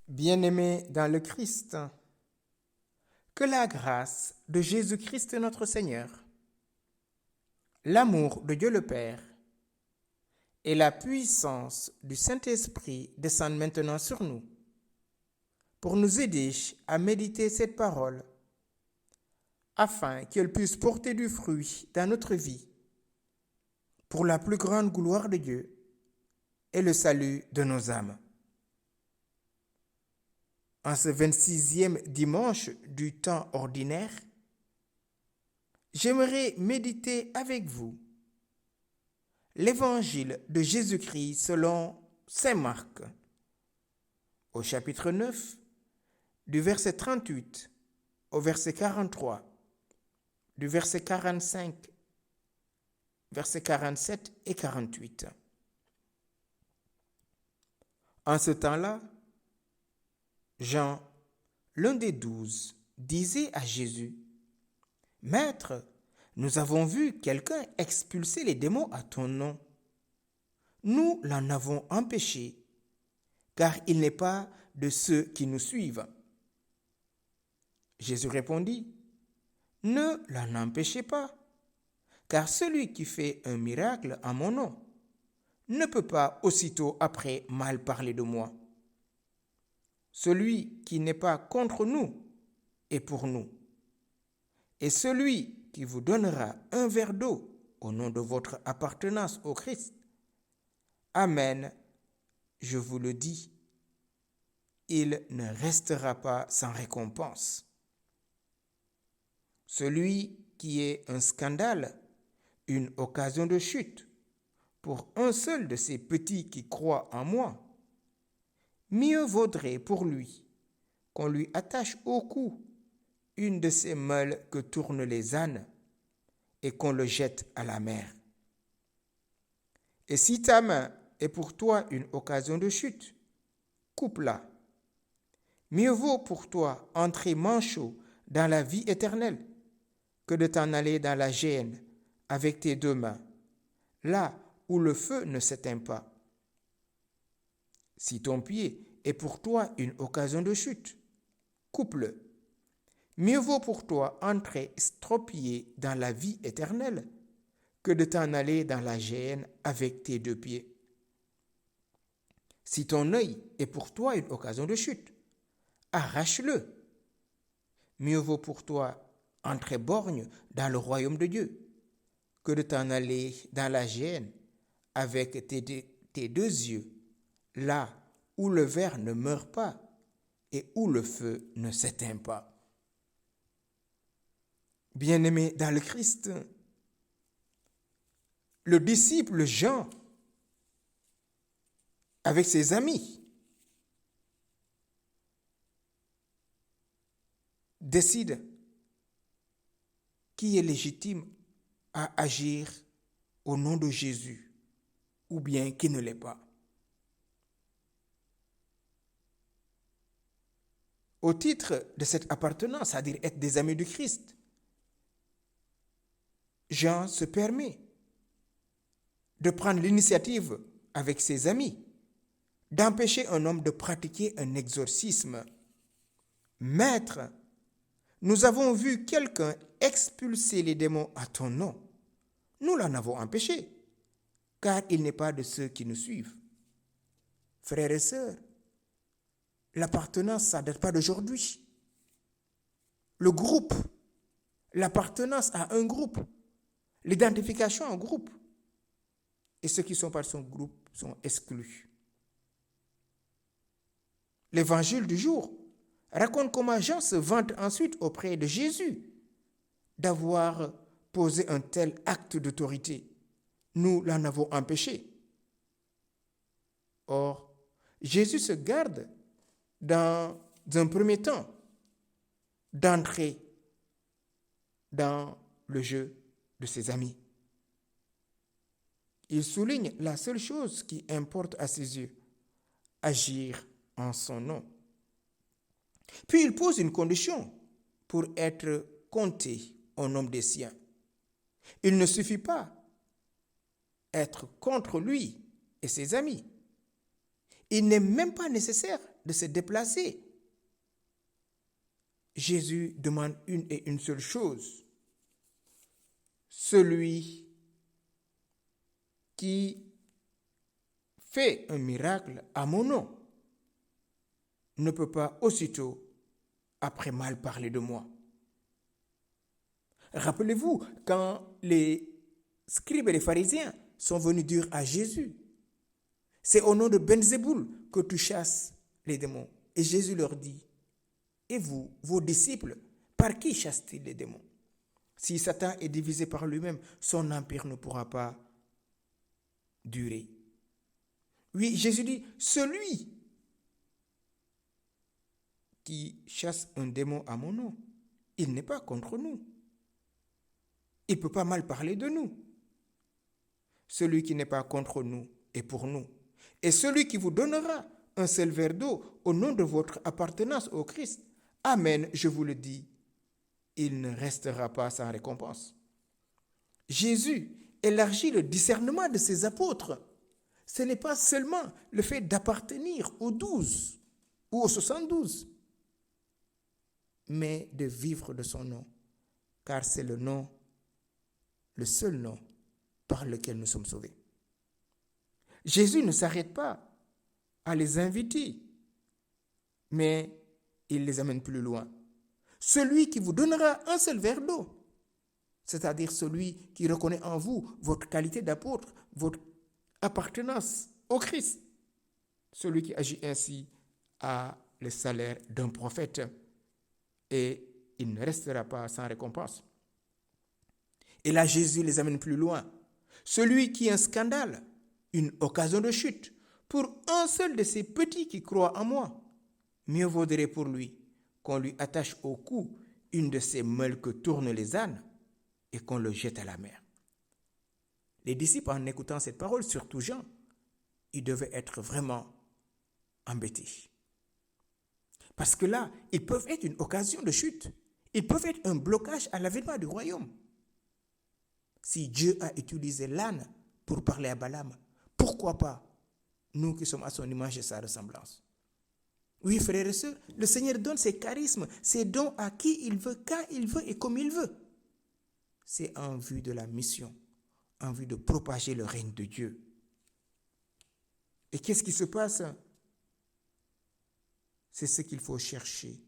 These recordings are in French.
Bien-aimés dans le Christ, que la grâce de Jésus-Christ notre Seigneur, l'amour de Dieu le Père et la puissance du Saint-Esprit descendent maintenant sur nous pour nous aider à méditer cette parole afin qu'elle puisse porter du fruit dans notre vie pour la plus grande gloire de Dieu et le salut de nos âmes. En ce 26e dimanche du temps ordinaire, j'aimerais méditer avec vous l'évangile de Jésus-Christ selon saint Marc, au chapitre 9, du verset 38 au verset 43, du verset 45, verset 47 et 48. En ce temps-là, Jean, l'un des 12, disait à Jésus: « Maître, nous avons vu quelqu'un expulser les démons à ton nom. Nous l'en avons empêché, car il n'est pas de ceux qui nous suivent. » Jésus répondit: « Ne l'en empêchez pas, car celui qui fait un miracle en mon nom ne peut pas aussitôt après mal parler de moi. Celui qui n'est pas contre nous est pour nous. Et celui qui vous donnera un verre d'eau au nom de votre appartenance au Christ, amen, je vous le dis, il ne restera pas sans récompense. Celui qui est un scandale, une occasion de chute, pour un seul de ces petits qui croient en moi, mieux vaudrait pour lui qu'on lui attache au cou une de ces meules que tournent les ânes et qu'on le jette à la mer. Et si ta main est pour toi une occasion de chute, coupe-la. Mieux vaut pour toi entrer manchot dans la vie éternelle que de t'en aller dans la géhenne avec tes deux mains, là où le feu ne s'éteint pas. Si ton pied est pour toi une occasion de chute, coupe-le. Mieux vaut pour toi entrer estropié dans la vie éternelle que de t'en aller dans la géhenne avec tes deux pieds. Si ton œil est pour toi une occasion de chute, arrache-le. Mieux vaut pour toi entrer borgne dans le royaume de Dieu que de t'en aller dans la géhenne avec tes deux yeux, là où le ver ne meurt pas et où le feu ne s'éteint pas. » Bien-aimé dans le Christ, le disciple Jean, avec ses amis, décide qui est légitime à agir au nom de Jésus ou bien qui ne l'est pas. Au titre de cette appartenance, c'est-à-dire être des amis du Christ, Jean se permet de prendre l'initiative avec ses amis d'empêcher un homme de pratiquer un exorcisme. « Maître, nous avons vu quelqu'un expulser les démons à ton nom. Nous l'en avons empêché, car il n'est pas de ceux qui nous suivent. » Frères et sœurs, l'appartenance, ça ne date pas d'aujourd'hui. Le groupe, l'appartenance à un groupe, l'identification en groupe, et ceux qui sont pas de son groupe sont exclus. L'évangile du jour raconte comment Jean se vante ensuite auprès de Jésus d'avoir posé un tel acte d'autorité. Nous l'en avons empêché. Or, Jésus se garde dans un premier temps d'entrer dans le jeu de ses amis. Il souligne la seule chose qui importe à ses yeux, agir en son nom. Puis il pose une condition pour être compté au nombre des siens. Il ne suffit pas d'être contre lui et ses amis. Il n'est même pas nécessaire de se déplacer. Jésus demande une et une seule chose. Celui qui fait un miracle à mon nom ne peut pas aussitôt après mal parler de moi. Rappelez-vous, quand les scribes et les pharisiens sont venus dire à Jésus, c'est au nom de Belzéboul que tu chasses les démons. Et Jésus leur dit, et vous, vos disciples, par qui chassent-ils les démons? Si Satan est divisé par lui-même, son empire ne pourra pas durer. Oui, Jésus dit, celui qui chasse un démon à mon nom, il n'est pas contre nous. Il ne peut pas mal parler de nous. Celui qui n'est pas contre nous est pour nous. Et celui qui vous donnera un seul verre d'eau au nom de votre appartenance au Christ, amen, je vous le dis, il ne restera pas sans récompense. Jésus élargit le discernement de ses apôtres. Ce n'est pas seulement le fait d'appartenir aux 12 ou aux 72, mais de vivre de son nom, car c'est le nom, le seul nom par lequel nous sommes sauvés. Jésus ne s'arrête pas à les inviter, mais il les amène plus loin. Celui qui vous donnera un seul verre d'eau, c'est-à-dire celui qui reconnaît en vous votre qualité d'apôtre, votre appartenance au Christ, celui qui agit ainsi a le salaire d'un prophète et il ne restera pas sans récompense. Et là, Jésus les amène plus loin. Celui qui est un scandale, une occasion de chute, pour un seul de ces petits qui croient en moi, mieux vaudrait pour lui qu'on lui attache au cou une de ces meules que tournent les ânes et qu'on le jette à la mer. Les disciples, en écoutant cette parole, surtout Jean, ils devaient être vraiment embêtés. Parce que là, ils peuvent être une occasion de chute. Ils peuvent être un blocage à l'avènement du royaume. Si Dieu a utilisé l'âne pour parler à Balaam, pourquoi pas nous qui sommes à son image et sa ressemblance? Oui, frères et sœurs, le Seigneur donne ses charismes, ses dons à qui il veut, quand il veut et comme il veut. C'est en vue de la mission, en vue de propager le règne de Dieu. Et qu'est-ce qui se passe? C'est ce qu'il faut chercher.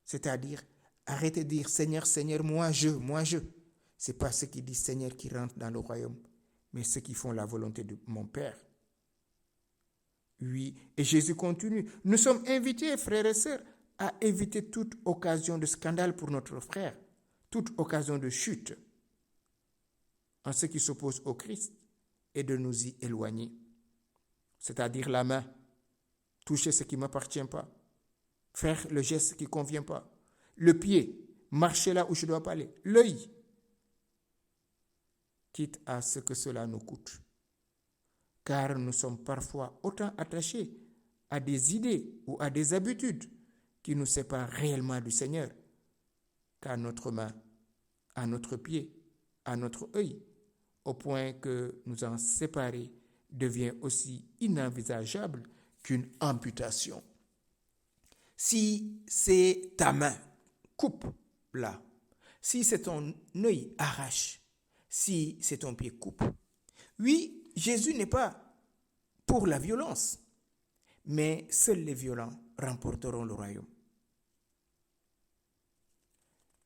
C'est-à-dire, arrêtez de dire Seigneur, Seigneur, moi je. Ce n'est pas ceux qui disent Seigneur qui rentrent dans le royaume, mais ceux qui font la volonté de mon Père. Oui, et Jésus continue. Nous sommes invités, frères et sœurs, à éviter toute occasion de scandale pour notre frère, toute occasion de chute en ce qui s'oppose au Christ et de nous y éloigner. C'est-à-dire la main, toucher ce qui ne m'appartient pas, faire le geste qui ne convient pas, le pied, marcher là où je ne dois pas aller, l'œil, quitte à ce que cela nous coûte. Car nous sommes parfois autant attachés à des idées ou à des habitudes qui nous séparent réellement du Seigneur qu'à notre main, à notre pied, à notre œil, au point que nous en séparer devient aussi inenvisageable qu'une amputation. Si c'est ta main, coupe là. Si c'est ton œil, arrache. Si c'est ton pied, coupe. Oui, Jésus n'est pas pour la violence, mais seuls les violents remporteront le royaume.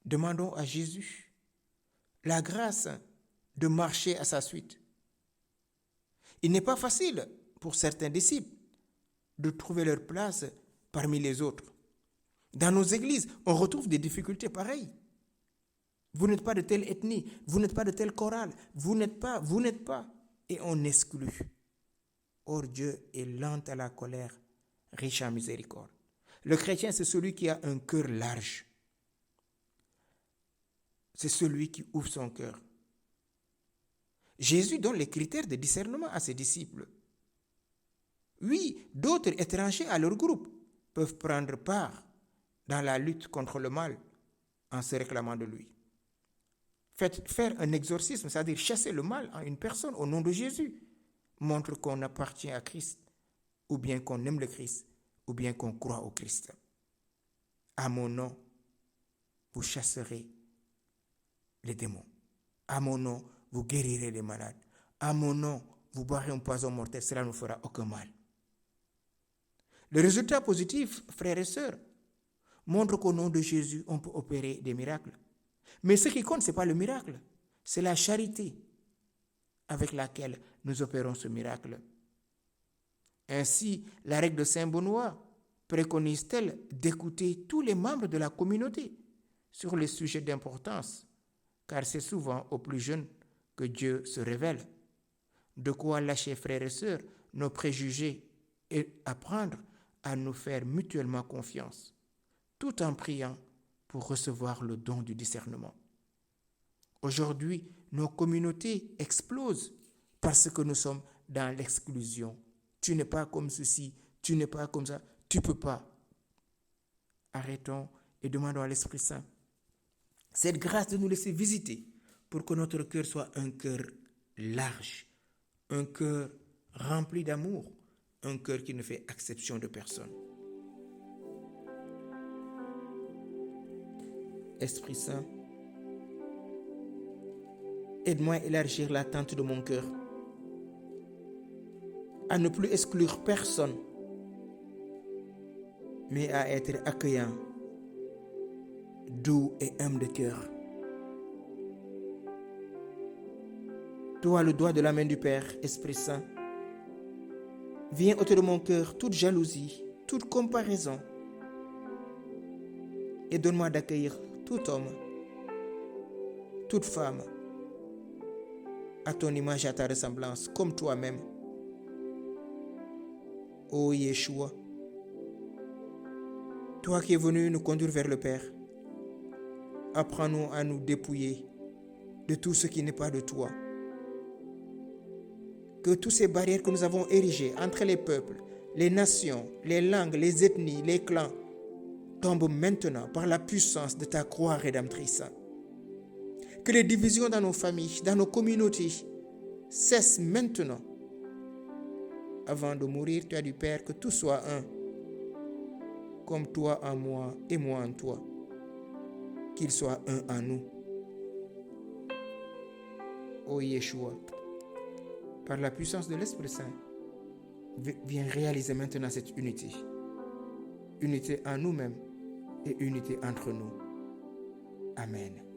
Demandons à Jésus la grâce de marcher à sa suite. Il n'est pas facile pour certains disciples de trouver leur place parmi les autres. Dans nos églises, on retrouve des difficultés pareilles. Vous n'êtes pas de telle ethnie, vous n'êtes pas de telle chorale, vous n'êtes pas, et on exclut. Or, Dieu est lent à la colère, riche en miséricorde. Le chrétien, c'est celui qui a un cœur large. C'est celui qui ouvre son cœur. Jésus donne les critères de discernement à ses disciples. Oui, d'autres étrangers à leur groupe peuvent prendre part dans la lutte contre le mal en se réclamant de lui. Faire un exorcisme, c'est-à-dire chasser le mal en une personne au nom de Jésus, montre qu'on appartient à Christ, ou bien qu'on aime le Christ, ou bien qu'on croit au Christ. À mon nom, vous chasserez les démons. À mon nom, vous guérirez les malades. À mon nom, vous boirez un poison mortel, cela ne fera aucun mal. Le résultat positif, frères et sœurs, montre qu'au nom de Jésus, on peut opérer des miracles. Mais ce qui compte, ce n'est pas le miracle, c'est la charité avec laquelle nous opérons ce miracle. Ainsi, la règle de Saint Benoît préconise-t-elle d'écouter tous les membres de la communauté sur les sujets d'importance, car c'est souvent aux plus jeunes que Dieu se révèle. De quoi lâcher, frères et sœurs, nos préjugés et apprendre à nous faire mutuellement confiance, tout en priant pour recevoir le don du discernement. Aujourd'hui, nos communautés explosent parce que nous sommes dans l'exclusion. Tu n'es pas comme ceci, tu n'es pas comme ça, tu ne peux pas. Arrêtons et demandons à l'Esprit Saint cette grâce de nous laisser visiter pour que notre cœur soit un cœur large, un cœur rempli d'amour, un cœur qui ne fait exception de personne. Esprit Saint, aide-moi à élargir la tente de mon cœur, à ne plus exclure personne, mais à être accueillant, doux et humble de cœur. Toi, le doigt de la main du Père, Esprit Saint, viens ôter de mon cœur toute jalousie, toute comparaison, et donne-moi d'accueillir tout homme, toute femme, à ton image et à ta ressemblance, comme toi-même. Ô Yeshua, toi qui es venu nous conduire vers le Père, apprends-nous à nous dépouiller de tout ce qui n'est pas de toi. Que toutes ces barrières que nous avons érigées entre les peuples, les nations, les langues, les ethnies, les clans, tombent maintenant par la puissance de ta croix rédemptrice. Que les divisions dans nos familles, dans nos communautés, cessent maintenant. Avant de mourir, tu as dit, Père, que tout soit un, comme toi en moi et moi en toi, qu'il soit un en nous. Ô Yeshua, par la puissance de l'Esprit Saint, viens réaliser maintenant cette unité. Unité en nous-mêmes et unité entre nous. Amen.